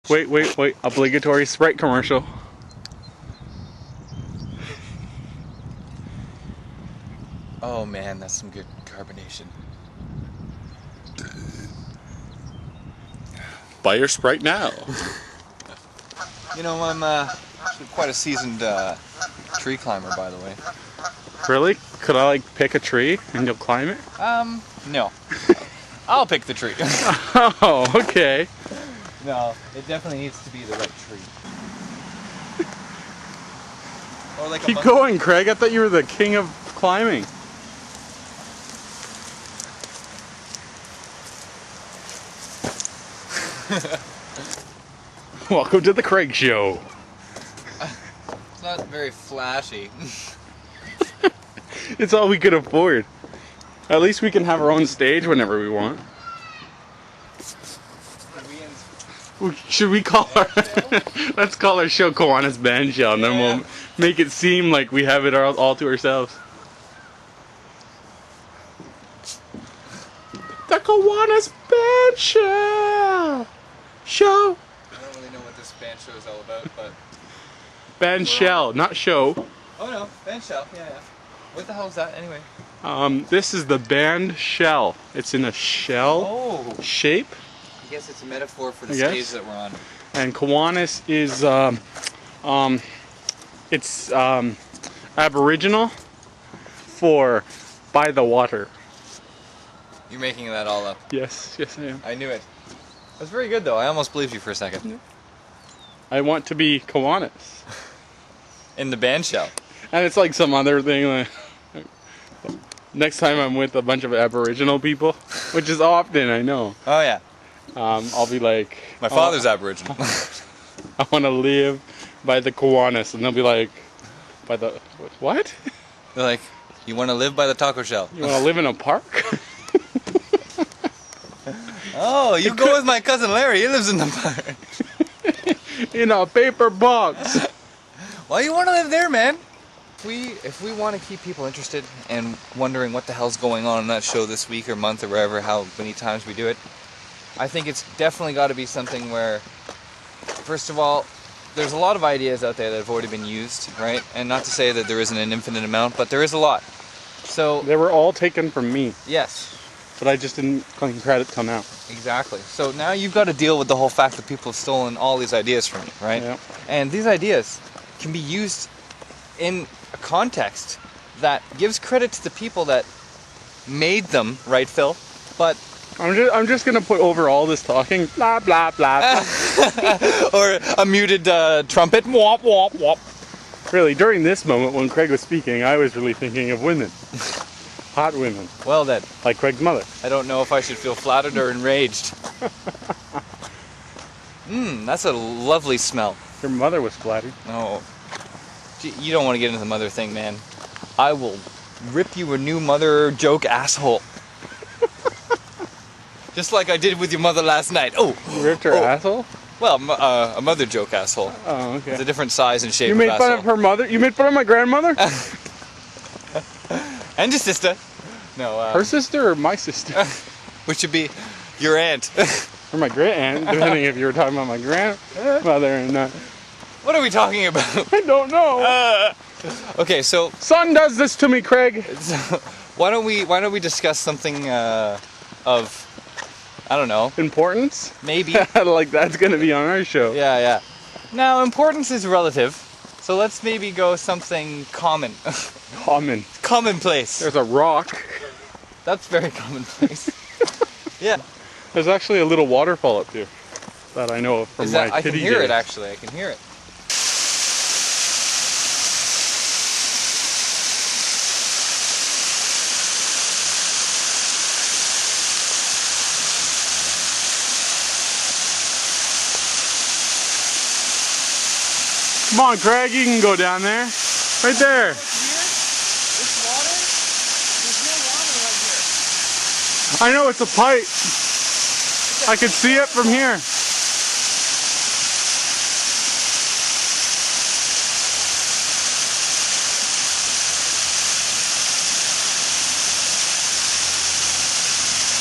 Wait. Obligatory Sprite commercial. Oh man, that's some good carbonation. Buy your Sprite now. You know, I'm actually quite a seasoned tree climber, by the way. Really? Could I like pick a tree and you'll climb it? No. I'll pick the tree. Oh, okay. No, it definitely needs to be the right tree. Or like Keep going, Craig. I thought you were the king of climbing. Welcome to the Craig Show. It's not very flashy. It's all we could afford. At least we can have our own stage whenever we want. Should we call our... Let's call our show Kiwanis Band Shell, and then we'll make it seem like we have it all to ourselves. The Kiwanis Band Shell! Show! I don't really know what this band show is all about, but... Band Shell, not show. Oh no, band shell, yeah. What the hell is that anyway? This is the band shell. It's in a shell shape. I guess it's a metaphor for the stage that we're on. And Kiwanis is it's Aboriginal for by the water. You're making that all up. Yes, I am. I knew it. That's very good though. I almost believed you for a second. Yeah. I want to be Kiwanis. In the band shell. And it's like some other thing. Like, next time I'm with a bunch of Aboriginal people, which is often, I know. Oh yeah. I'll be like... My father's Aboriginal. I want to live by the Kiwanis. And they'll be like, by the... What? They're like, you want to live by the taco shell? You want to live in a park? Oh, you go with my cousin Larry. He lives in the park. In a paper box. Why you want to live there, man? If we want to keep people interested and wondering what the hell's going on in that show this week or month or wherever, how many times we do it, I think it's definitely got to be something where, first of all, there's a lot of ideas out there that have already been used, right? And not to say that there isn't an infinite amount, but there is a lot. So they were all taken from me. Yes. But I just didn't claim credit till now. Exactly. So now you've got to deal with the whole fact that people have stolen all these ideas from you, right? Yep. And these ideas can be used in a context that gives credit to the people that made them, right, Phil? But I'm just gonna put over all this talking, blah blah blah, blah. Or a muted trumpet, womp womp womp. Really, during this moment when Craig was speaking, I was really thinking of women, hot women. Well then, like Craig's mother. I don't know if I should feel flattered or enraged. That's a lovely smell. Your mother was flattered. Oh. You don't want to get into the mother thing, man. I will rip you a new mother joke asshole. Just like I did with your mother last night. Oh! You ripped her asshole? Well, a mother joke asshole. Oh, okay. It's a different size and shape You of made asshole. fun of her mother? You made fun of my grandmother? And your sister. No, her sister or my sister? Which would be your aunt. Or my great-aunt, depending if you were talking about my grandmother or not. What are we talking about? I don't know. Okay, so son does this to me, Craig. So, why don't we discuss something of, I don't know, importance? Maybe. Like that's gonna be on our show. Yeah. Now importance is relative, so let's maybe go something common. Commonplace. There's a rock. That's very commonplace. Yeah. There's actually a little waterfall up here that I know of from my I can kitty hear days. it actually. I can hear it. Come on, Craig, you can go down there. Right there. This water? There's no water right here. I know, it's a pipe. I can see it from here.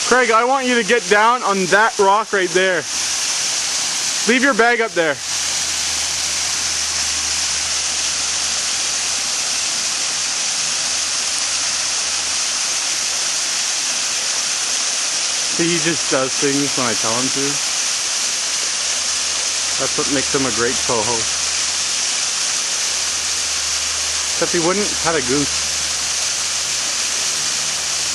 Craig, I want you to get down on that rock right there. Leave your bag up there. See, he just does things when I tell him to. That's what makes him a great co-host. Except he wouldn't pet a goose.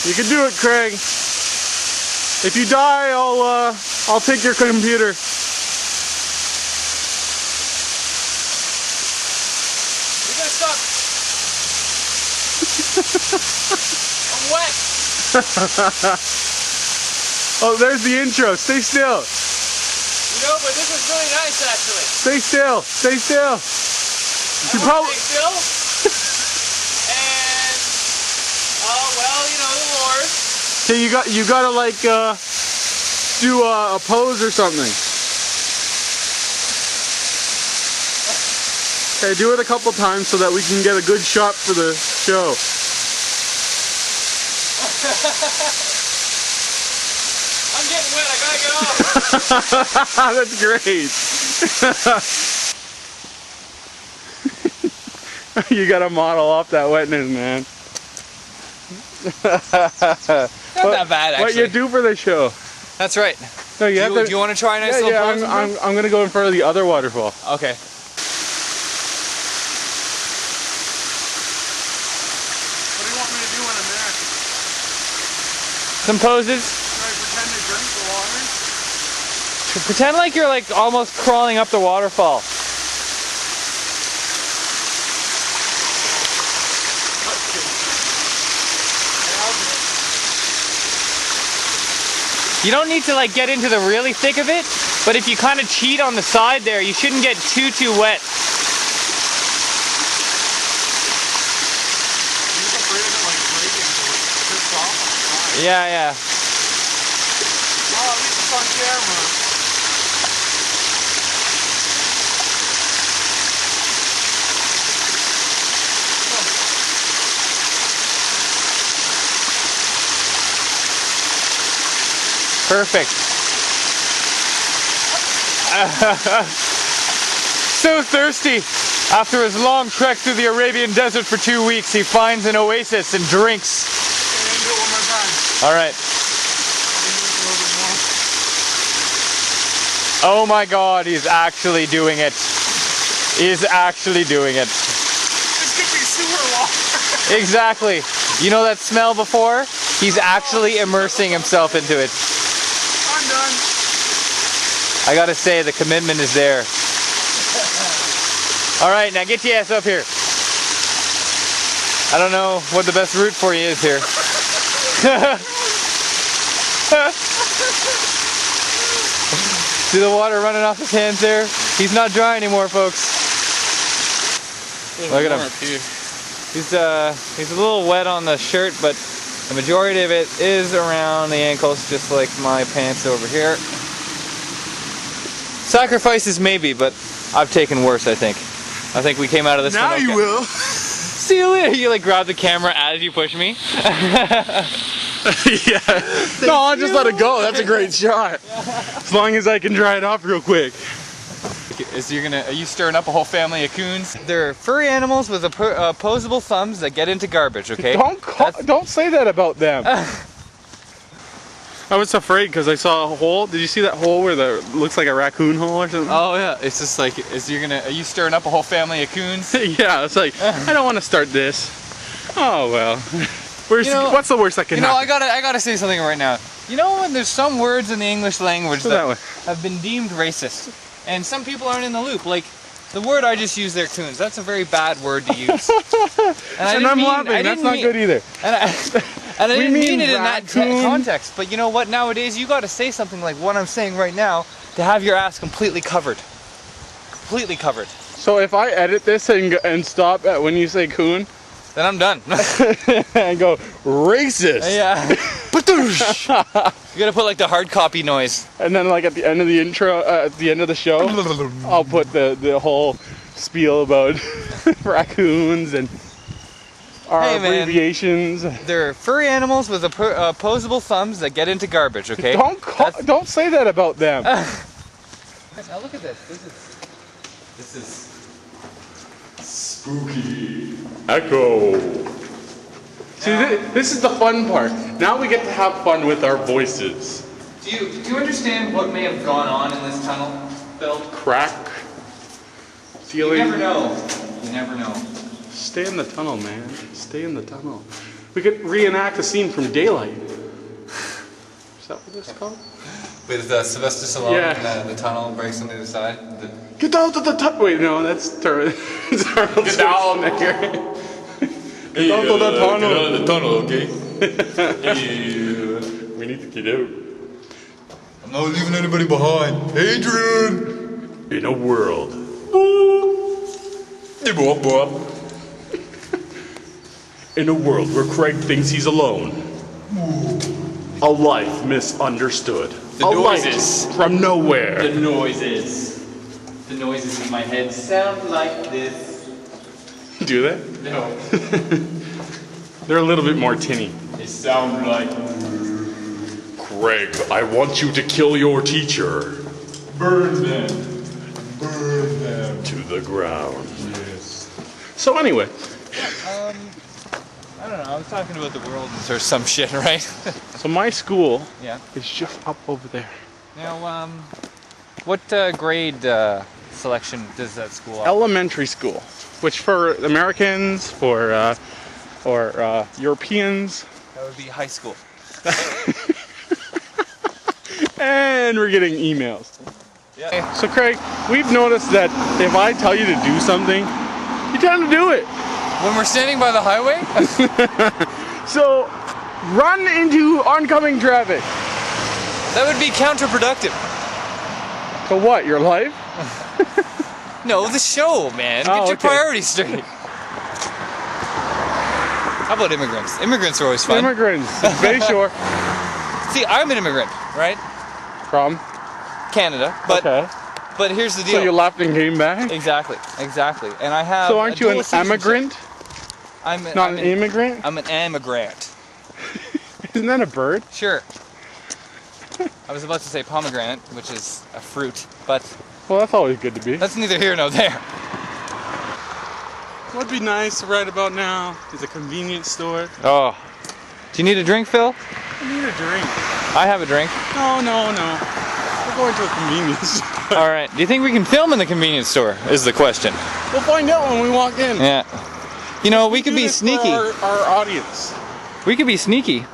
You can do it, Craig. If you die, I'll take your computer. You gotta stop. I'm wet. Oh, there's the intro. Stay still. You know, but this was really nice, actually. Stay still. Stay still. You I want to stay still. And well, you know, the Lord. Okay, you gotta like do a pose or something. Okay, do it a couple times so that we can get a good shot for the show. I'm getting wet, I gotta get off. That's great. You gotta model off that wetness, man. Not that bad, actually. What you do for the show? That's right. No, you do you want to try a nice little pose? I'm gonna go in front of the other waterfall. Okay. What do you want me to do when I'm there? Some poses. Should I pretend to drink the water? Pretend like you're like almost crawling up the waterfall. You don't need to like get into the really thick of it, but if you kind of cheat on the side there, you shouldn't get too wet. He's afraid of it like breaking, so it's pissed off on the side. Yeah. Oh, at least it's on camera. Perfect. So thirsty. After his long trek through the Arabian desert for 2 weeks, he finds an oasis and drinks. Okay, do it one more time. All right. Oh my God, he's actually doing it. He's actually doing it. This could be sewer water. Exactly. You know that smell before? He's actually immersing himself into it. I'm done. I gotta say, the commitment is there. Alright, now get your ass up here. I don't know what the best route for you is here. See the water running off his hands there? He's not dry anymore, folks. Look at him. He's a little wet on the shirt, but the majority of it is around the ankles, just like my pants over here. Sacrifices maybe, but I've taken worse, I think. I think we came out of this now one okay. You will. See you later. You like grab the camera as you push me. Yeah. No, I'll just let it go. That's a great shot. As long as I can dry it off real quick. Are you stirring up a whole family of coons? They're furry animals with opposable thumbs that get into garbage, okay? Don't say that about them. I was afraid because I saw a hole. Did you see that hole where looks like a raccoon hole or something? Oh yeah, it's just like, are you stirring up a whole family of coons? Yeah, it's like, I don't want to start this. Oh well. What's the worst that can happen? I gotta say something right now. You know when there's some words in the English language that have been deemed racist, and some people aren't in the loop. Like the word I just used there, coons. That's a very bad word to use. And I'm laughing. That's not good either. And I didn't mean it in that context. But you know what? Nowadays, you got to say something like what I'm saying right now to have your ass completely covered. Completely covered. So if I edit this and stop at when you say coon, then I'm done. And go racist. Yeah. You gotta put like the hard copy noise. And then like at the end of the intro, at the end of the show, I'll put the whole spiel about raccoons and our abbreviations. They're furry animals with opposable thumbs that get into garbage, okay? Don't say that about them. Now look at this. This is spooky. Echo. See, this is the fun part. Now we get to have fun with our voices. Do you understand what may have gone on in this tunnel, Phil? Crack. Ceiling. You never know. You never know. Stay in the tunnel, man. Stay in the tunnel. We could reenact a scene from Daylight. Is that what this is called? With Sylvester Stallone and the tunnel breaks on the other side. Get out of the tunnel! Wait, no, that's Arnold Schwarzenegger. Get out of the tunnel! Get out of the tunnel, okay? We need to get out. I'm not leaving anybody behind. Adrian! In a world. In a world where Craig thinks he's alone. A life misunderstood. The noises from nowhere. The noises in my head sound like this. Do they? No. They're a little bit more tinny. They sound like... Craig, I want you to kill your teacher. Burn them. Burn them. To the ground. Yes. So anyway. I don't know, I was talking about the world or some shit, right? So my school is just up over there. Now, what grade selection does that school offer? Elementary school, which for Americans, for Europeans. That would be high school. And we're getting emails. Yeah. So Craig, we've noticed that if I tell you to do something, you tend to do it. When we're standing by the highway? So, run into oncoming traffic. That would be counterproductive. So what, your life? No, the show, man. Get your priorities straight. How about immigrants? Immigrants are always fun. Immigrants, Bay Shore. See, I'm an immigrant, right? From? Canada. But here's the deal. So you left and came back? Exactly. And I have. So aren't you an emigrant? I'm not an immigrant? I'm an emigrant. Isn't that a bird? Sure. I was about to say pomegranate, which is a fruit, but... Well, that's always good to be. That's neither here nor there. What would be nice right about now is a convenience store. Oh. Do you need a drink, Phil? I need a drink. I have a drink. No. We're going to a convenience store. Alright. Do you think we can film in the convenience store, is the question. We'll find out when we walk in. Yeah. You know, we could be sneaky. For our audience. We could be sneaky.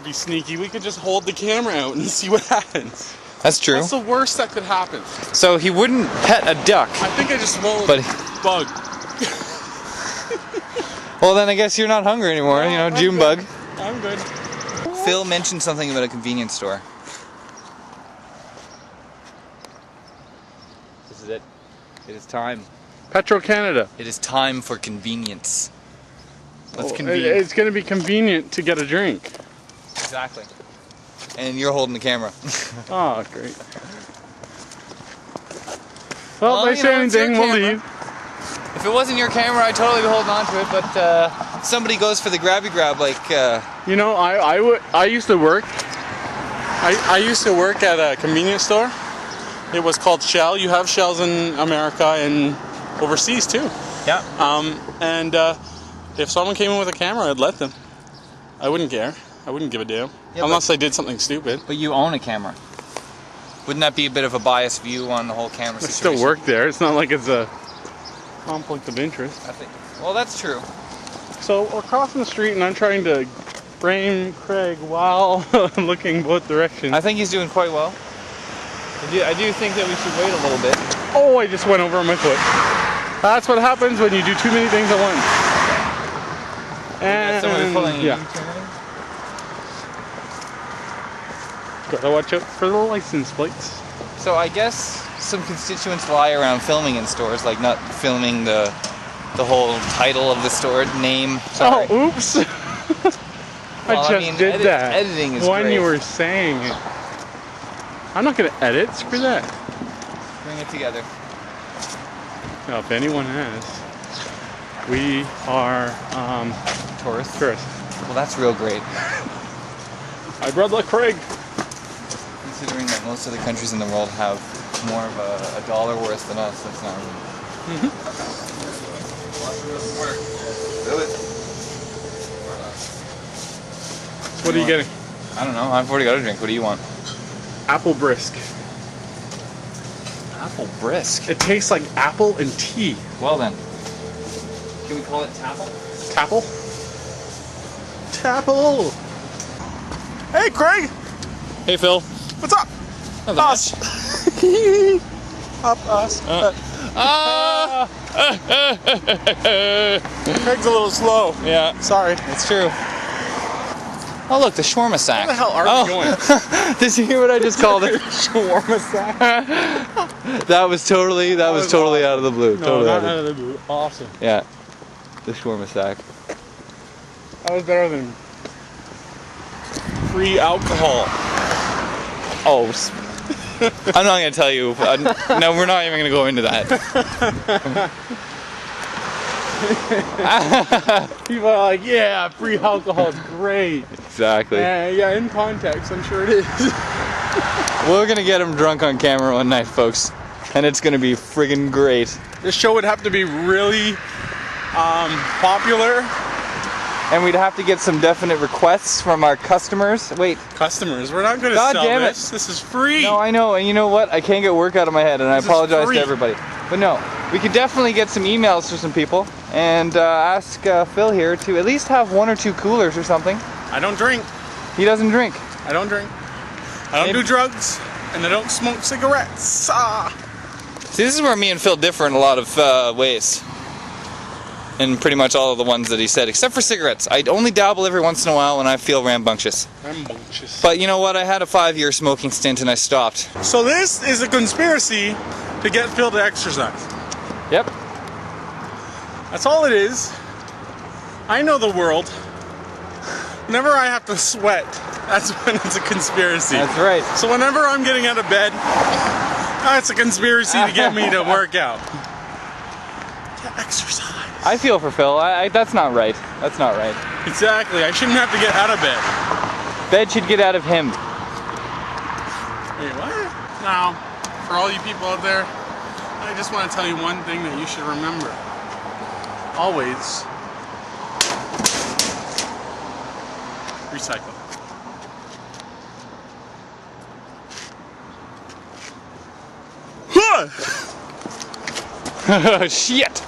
Be sneaky. We could just hold the camera out and see what happens. That's true. That's the worst that could happen. So he wouldn't pet a duck. I think I just swallowed a bug. Well, then I guess you're not hungry anymore. No, you know, June bug. I'm good. Phil mentioned something about a convenience store. This is it. It is time. Petro Canada. It is time for convenience. Let's convene. It's going to be convenient to get a drink. Exactly. And you're holding the camera. Oh, great. Well, if they say anything, we'll leave. If it wasn't your camera, I'd totally be holding on to it, but somebody goes for the grabby grab, like... You know, I used to work... I used to work at a convenience store. It was called Shell. You have Shells in America and overseas, too. Yeah. And if someone came in with a camera, I'd let them. I wouldn't care. I wouldn't give a damn. Yeah, unless I did something stupid. But you own a camera. Wouldn't that be a bit of a biased view on the whole camera situation? I still work there. It's not like it's a conflict of interest. I think. Well, that's true. So we're crossing the street and I'm trying to frame Craig while looking both directions. I think he's doing quite well. I do think that we should wait a little bit. Oh, I just went over my foot. That's what happens when you do too many things at once. And somebody pulling yeah. Gotta watch out for the license plates. So I guess some constituents lie around filming in stores, like not filming the whole title of the store, name. Sorry. Oh, oops. I mean, did that. Editing is when great. You were saying it. I'm not gonna edit. Screw that. Bring it together. Now, if anyone has, we are tourists. Tourists. Well, that's real great. My brother Craig. Considering that most of the countries in the world have more of a dollar worth than us. That's not really. What are you getting? I don't know. I've already got a drink. What do you want? Apple brisk. Apple brisk. It tastes like apple and tea. Well then. Can we call it tapple? Tapple? Tapple! Hey, Craig! Hey, Phil. What's up? Us. Up us. Craig's a little slow. Yeah. Sorry. It's true. Oh look, the shawarma sack. Where the hell are we going? Did you hear what I just called it? Shawarma sack? That was totally awesome. out of the blue. No, totally not out of the blue. Awesome. Yeah. The shawarma sack. That was better than free alcohol. Oh. I'm not gonna tell you. No, we're not even gonna go into that. People are like, yeah, free alcohol is great. Exactly. Yeah, in context, I'm sure it is. We're gonna get him drunk on camera one night, folks, and it's gonna be friggin' great. This show would have to be really popular. And we'd have to get some definite requests from our customers. Wait. Customers, we're not gonna God sell damn it. this. This is free. No, I know, and you know what? I can't get work out of my head, and I apologize to everybody. But no, we could definitely get some emails from some people and ask Phil here to at least have 1 or 2 coolers or something. I don't drink. He doesn't drink. I don't drink. I don't do drugs, and I don't smoke cigarettes. Ah. See, this is where me and Phil differ in a lot of ways. And pretty much all of the ones that he said, except for cigarettes. I only dabble every once in a while when I feel rambunctious. Rambunctious. But you know what? I had a 5-year smoking stint and I stopped. So this is a conspiracy to get Phil to exercise. Yep. That's all it is. I know the world. Whenever I have to sweat, that's when it's a conspiracy. That's right. So whenever I'm getting out of bed, it's a conspiracy to get me to work out. To exercise. I feel for Phil. That's not right. That's not right. Exactly. I shouldn't have to get out of bed. Bed should get out of him. Wait, what? Now, for all you people out there, I just want to tell you one thing that you should remember. Always recycle. Shit!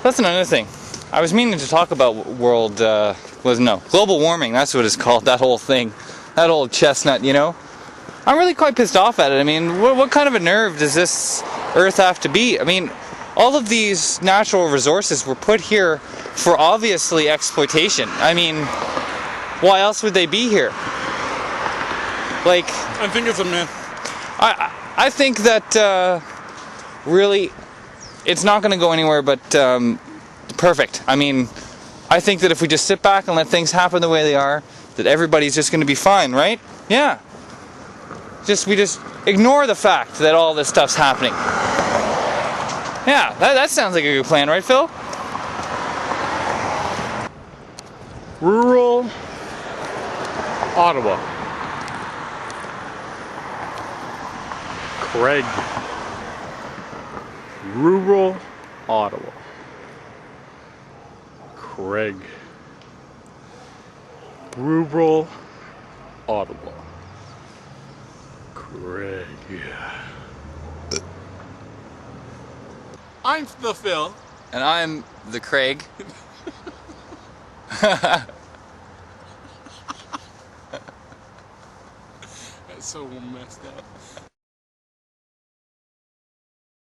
That's another thing. I was meaning to talk about global warming, that's what it's called, that whole thing. That old chestnut, you know? I'm really quite pissed off at it. I mean, what kind of a nerve does this Earth have to be? I mean, all of these natural resources were put here for obviously exploitation. I mean, why else would they be here? Like... I think it's a myth. I think that, really, it's not going to go anywhere but perfect. I mean, I think that if we just sit back and let things happen the way they are, that everybody's just going to be fine, right? Yeah. We just ignore the fact that all this stuff's happening. Yeah, that sounds like a good plan, right, Phil? Rural Ottawa. Craig. Rural Ottawa. Craig. Rural Ottawa. Craig. I'm the Phil. And I'm the Craig. That's so messed up.